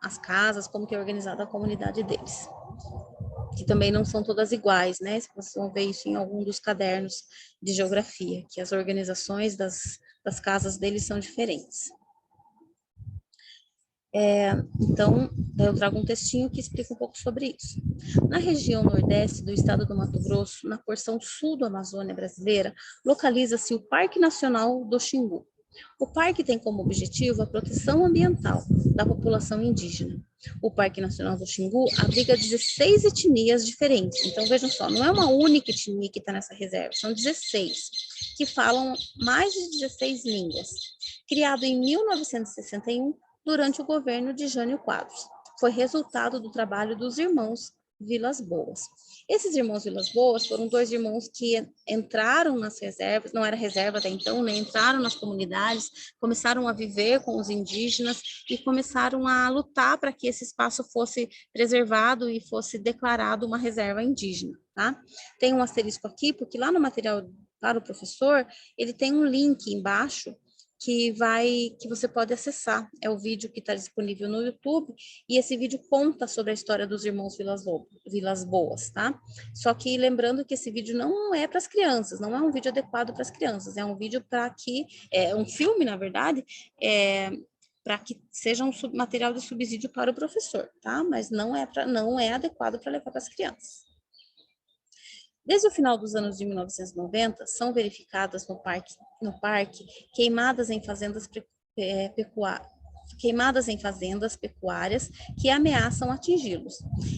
Speaker 2: as casas, como que é organizada a comunidade deles. Que também não são todas iguais, né? Vocês vão ver isso em algum dos cadernos de geografia, que as organizações das casas deles são diferentes. Então, eu trago um textinho que explica um pouco sobre isso. Na região nordeste do estado do Mato Grosso, na porção sul da Amazônia brasileira, localiza-se o Parque Nacional do Xingu. O parque tem como objetivo a proteção ambiental da população indígena. O Parque Nacional do Xingu abriga 16 etnias diferentes. Então, vejam só, não é uma única etnia que está nessa reserva, são 16, que falam mais de 16 línguas. Criado em 1961, durante o governo de Jânio Quadros. Foi resultado do trabalho dos irmãos Vilas Boas. Esses irmãos Vilas Boas foram dois irmãos que entraram nas reservas, não era reserva até então, né? Entraram nas comunidades, começaram a viver com os indígenas e começaram a lutar para que esse espaço fosse preservado e fosse declarado uma reserva indígena, tá? Tem um asterisco aqui, porque lá no material para o professor, ele tem um link embaixo que você pode acessar. É o vídeo que está disponível no YouTube, e esse vídeo conta sobre a história dos irmãos Vilas Boas, tá? Só que lembrando que esse vídeo não é para as crianças, não é um vídeo adequado para as crianças, é um vídeo para que, um filme, na verdade, para que seja um material de subsídio para o professor, tá? Mas não é adequado para levar para as crianças. Desde o final dos anos de 1990, são verificadas no parque queimadas em fazendas pecuárias que ameaçam atingi-los,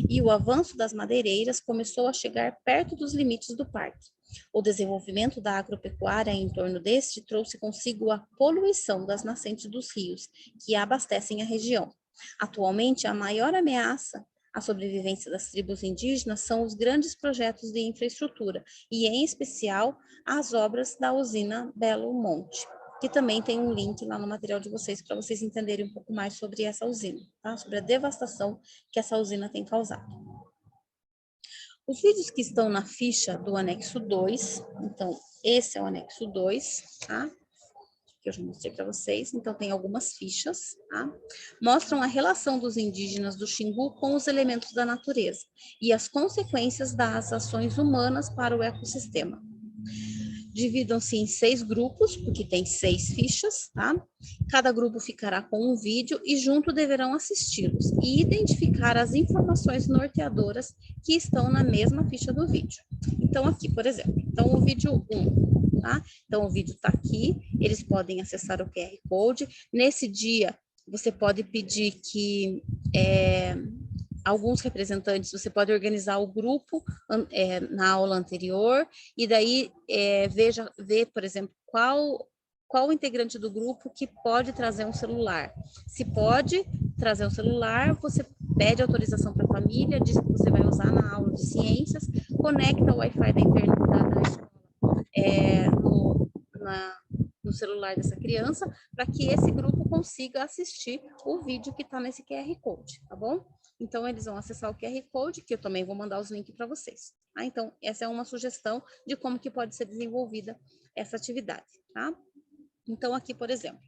Speaker 2: e o avanço das madeireiras começou a chegar perto dos limites do parque. O desenvolvimento da agropecuária em torno deste trouxe consigo a poluição das nascentes dos rios, que abastecem a região. Atualmente, a maior ameaça à sobrevivência das tribos indígenas são os grandes projetos de infraestrutura, e em especial as obras da usina Belo Monte, que também tem um link lá no material de vocês para vocês entenderem um pouco mais sobre essa usina, tá? Sobre a devastação que essa usina tem causado. Os vídeos que estão na ficha do anexo 2, então esse é o anexo 2, tá? Que eu já mostrei para vocês, então tem algumas fichas, tá? Mostram a relação dos indígenas do Xingu com os elementos da natureza e as consequências das ações humanas para o ecossistema. Dividam-se em 6 grupos, porque tem 6 fichas, tá? Cada grupo ficará com um vídeo e junto deverão assisti-los e identificar as informações norteadoras que estão na mesma ficha do vídeo. Então, aqui, por exemplo, então o vídeo 1, tá? Então, o vídeo está aqui, eles podem acessar o QR Code. Nesse dia, você pode pedir que alguns representantes, você pode organizar o grupo na aula anterior, e daí ver, por exemplo, qual integrante do grupo que pode trazer um celular. Se pode trazer um celular, você pede autorização para a família, diz que você vai usar na aula de ciências, conecta o Wi-Fi da internet da escola no celular dessa criança, para que esse grupo consiga assistir o vídeo que está nesse QR Code, tá bom? Então, eles vão acessar o QR Code, que eu também vou mandar os links para vocês. Tá? Então, essa é uma sugestão de como que pode ser desenvolvida essa atividade. Tá? Então, aqui, por exemplo,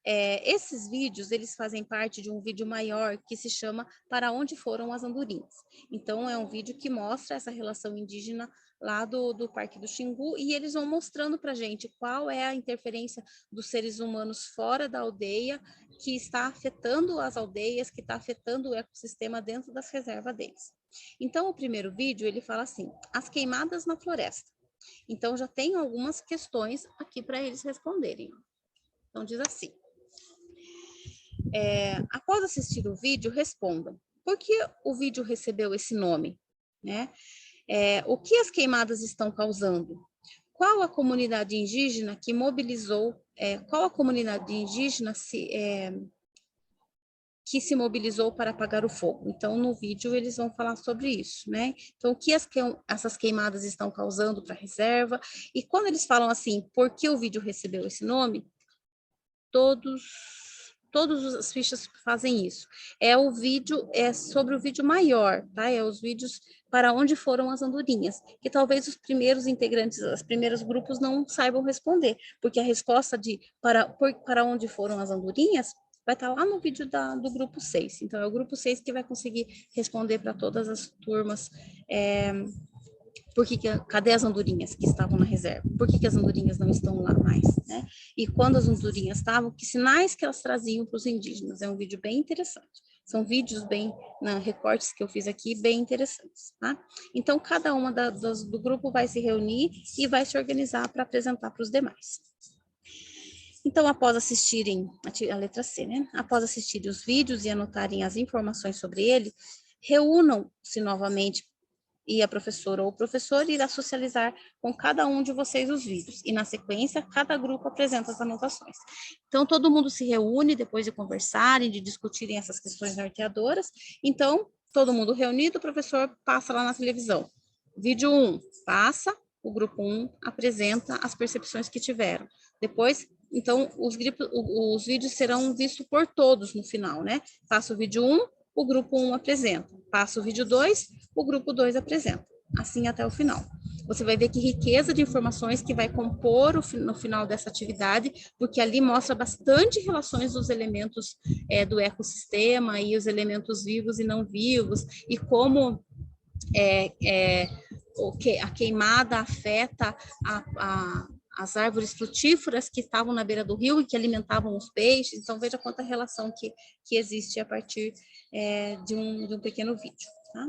Speaker 2: esses vídeos, eles fazem parte de um vídeo maior que se chama Para Onde Foram as Andorinhas. Então, é um vídeo que mostra essa relação indígena lá do Parque do Xingu, e eles vão mostrando para a gente qual é a interferência dos seres humanos fora da aldeia, que está afetando as aldeias, que está afetando o ecossistema dentro das reservas deles. Então, o primeiro vídeo, ele fala assim, as queimadas na floresta. Então, já tem algumas questões aqui para eles responderem. Então, diz assim, após assistir o vídeo, respondam. Por que o vídeo recebeu esse nome? Né? O que as queimadas estão causando? Qual a comunidade indígena que mobilizou, qual a comunidade indígena que se mobilizou para apagar o fogo? Então, no vídeo, eles vão falar sobre isso, né? Então, o que essas queimadas estão causando para a reserva? E quando eles falam assim, por que o vídeo recebeu esse nome? Todas as fichas fazem isso. O vídeo é sobre o vídeo maior, tá? Os vídeos para onde foram as andorinhas, que talvez os primeiros integrantes, os primeiros grupos não saibam responder, porque a resposta de para onde foram as andorinhas vai estar lá no vídeo do grupo 6. Então, é o grupo 6 que vai conseguir responder para todas as turmas cadê as andorinhas que estavam na reserva? Por que as andorinhas não estão lá mais? Né? E quando as andorinhas estavam, que sinais que elas traziam para os indígenas? É um vídeo bem interessante. São vídeos recortes que eu fiz aqui, bem interessantes. Tá? Então, cada uma do grupo vai se reunir e vai se organizar para apresentar para os demais. Então, após assistirem, a letra C, né? Após assistirem os vídeos e anotarem as informações sobre ele, reúnam-se novamente e a professora ou o professor irá socializar com cada um de vocês os vídeos. E, na sequência, cada grupo apresenta as anotações. Então, todo mundo se reúne depois de conversarem, de discutirem essas questões norteadoras. Então, todo mundo reunido, o professor passa lá na televisão. Vídeo 1, passa, o grupo 1 apresenta as percepções que tiveram. Depois, então, os vídeos serão vistos por todos no final, né? Passa o vídeo 1, o grupo 1 apresenta. Passa o vídeo 2, o grupo 2 apresenta. Assim até o final. Você vai ver que riqueza de informações que vai compor no final dessa atividade, porque ali mostra bastante relações dos elementos do ecossistema e os elementos vivos e não vivos, e como a queimada afeta as árvores frutíferas que estavam na beira do rio e que alimentavam os peixes. Então, veja quanta relação que existe a partir de um pequeno vídeo. Tá?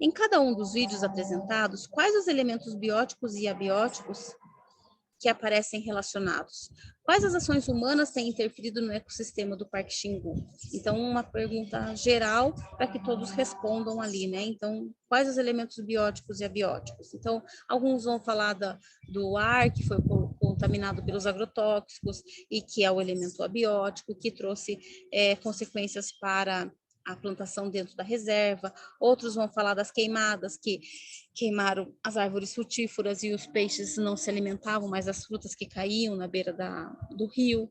Speaker 2: Em cada um dos vídeos apresentados, quais os elementos bióticos e abióticos que aparecem relacionados? Quais as ações humanas têm interferido no ecossistema do Parque Xingu? Então, uma pergunta geral para que todos respondam ali, né? Então, quais os elementos bióticos e abióticos? Então, alguns vão falar do ar, que foi contaminado pelos agrotóxicos e que é o elemento abiótico, que trouxe consequências para a plantação dentro da reserva. Outros vão falar das queimadas, que queimaram as árvores frutíferas e os peixes não se alimentavam mais das frutas que caíam na beira do rio,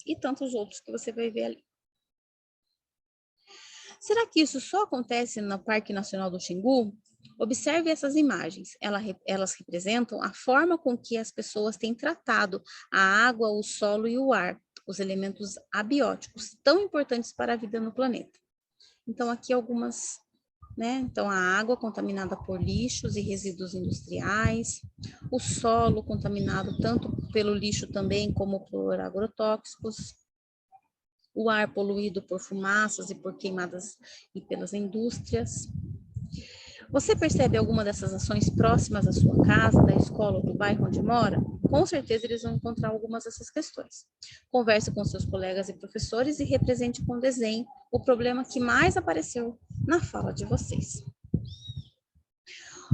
Speaker 2: e tantos outros que você vai ver ali. Será que isso só acontece no Parque Nacional do Xingu? Observe essas imagens, elas representam a forma com que as pessoas têm tratado a água, o solo e o ar, os elementos abióticos, tão importantes para a vida no planeta. Então, aqui algumas, né? Então, a água contaminada por lixos e resíduos industriais, o solo contaminado tanto pelo lixo também como por agrotóxicos, o ar poluído por fumaças e por queimadas e pelas indústrias. Você percebe alguma dessas ações próximas à sua casa, da escola ou do bairro onde mora? Com certeza eles vão encontrar algumas dessas questões. Converse com seus colegas e professores e represente com desenho o problema que mais apareceu na fala de vocês.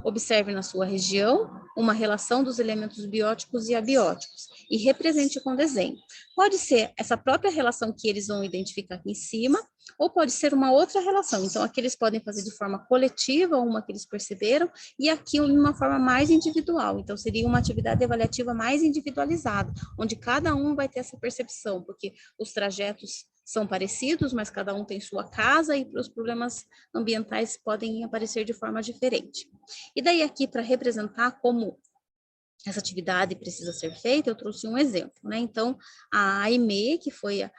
Speaker 2: Observe na sua região uma relação dos elementos bióticos e abióticos e represente com desenho. Pode ser essa própria relação que eles vão identificar aqui em cima, ou pode ser uma outra relação. Então, aqui eles podem fazer de forma coletiva, uma que eles perceberam, e aqui de uma forma mais individual. Então, seria uma atividade avaliativa mais individualizada, onde cada um vai ter essa percepção, porque os trajetos são parecidos, mas cada um tem sua casa e os problemas ambientais podem aparecer de forma diferente. E daí aqui, para representar como essa atividade precisa ser feita, eu trouxe um exemplo, né? Então, a Aimee, que foi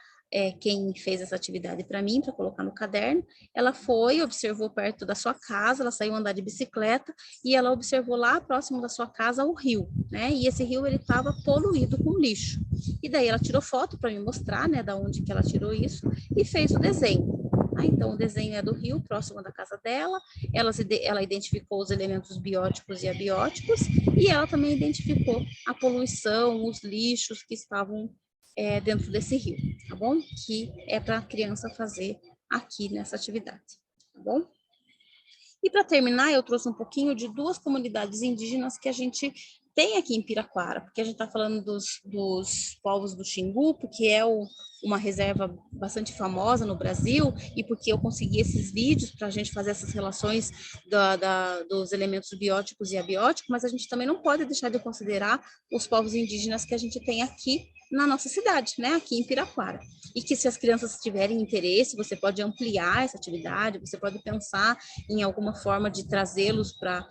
Speaker 2: quem fez essa atividade para mim, para colocar no caderno, ela foi, observou perto da sua casa, ela saiu andar de bicicleta e ela observou lá próximo da sua casa o rio, né? E esse rio ele estava poluído com lixo. E daí ela tirou foto para me mostrar, né, da onde que ela tirou isso e fez o desenho. Então, o desenho é do rio, próximo da casa dela. Ela identificou os elementos bióticos e abióticos e ela também identificou a poluição, os lixos que estavam dentro desse rio, tá bom? Que é para a criança fazer aqui nessa atividade, tá bom? E para terminar, eu trouxe um pouquinho de duas comunidades indígenas que a gente tem aqui em Piraquara, porque a gente está falando dos povos do Xingu, porque é uma reserva bastante famosa no Brasil, e porque eu consegui esses vídeos para a gente fazer essas relações dos elementos bióticos e abióticos, mas a gente também não pode deixar de considerar os povos indígenas que a gente tem aqui na nossa cidade, né, aqui em Piraquara. E que se as crianças tiverem interesse, você pode ampliar essa atividade, você pode pensar em alguma forma de trazê-los para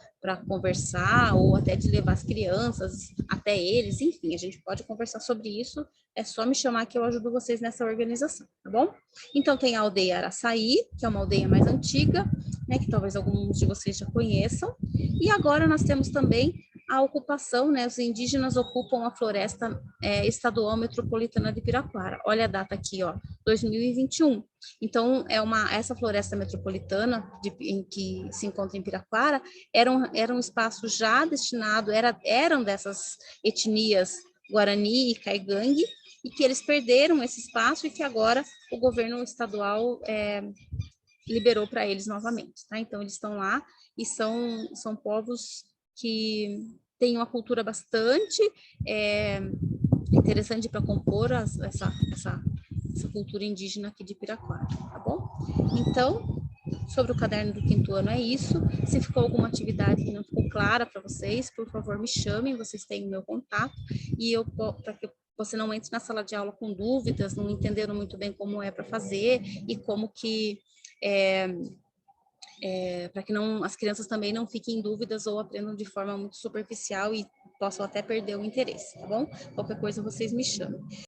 Speaker 2: conversar, ou até de levar as crianças até eles, enfim, a gente pode conversar sobre isso, é só me chamar que eu ajudo vocês nessa organização, tá bom? Então tem a aldeia Araçaí, que é uma aldeia mais antiga, né, que talvez alguns de vocês já conheçam, e agora nós temos também a ocupação, né, os indígenas ocupam a floresta estadual metropolitana de Piraquara. Olha a data aqui, ó, 2021. Então, essa floresta metropolitana em que se encontra em Piraquara era um espaço já destinado, eram dessas etnias Guarani e Caigangue, e que eles perderam esse espaço e que agora o governo estadual liberou para eles novamente, tá? Então, eles estão lá e são povos que têm uma cultura bastante interessante para compor essa cultura indígena aqui de Piraquara, tá bom? Então, sobre o caderno do quinto ano é isso. Se ficou alguma atividade que não ficou clara para vocês, por favor, me chamem, vocês têm o meu contato, e para que você não entre na sala de aula com dúvidas, não entendendo muito bem como é para fazer e como que para que as crianças também não fiquem em dúvidas ou aprendam de forma muito superficial e possam até perder o interesse, tá bom? Qualquer coisa vocês me chamam.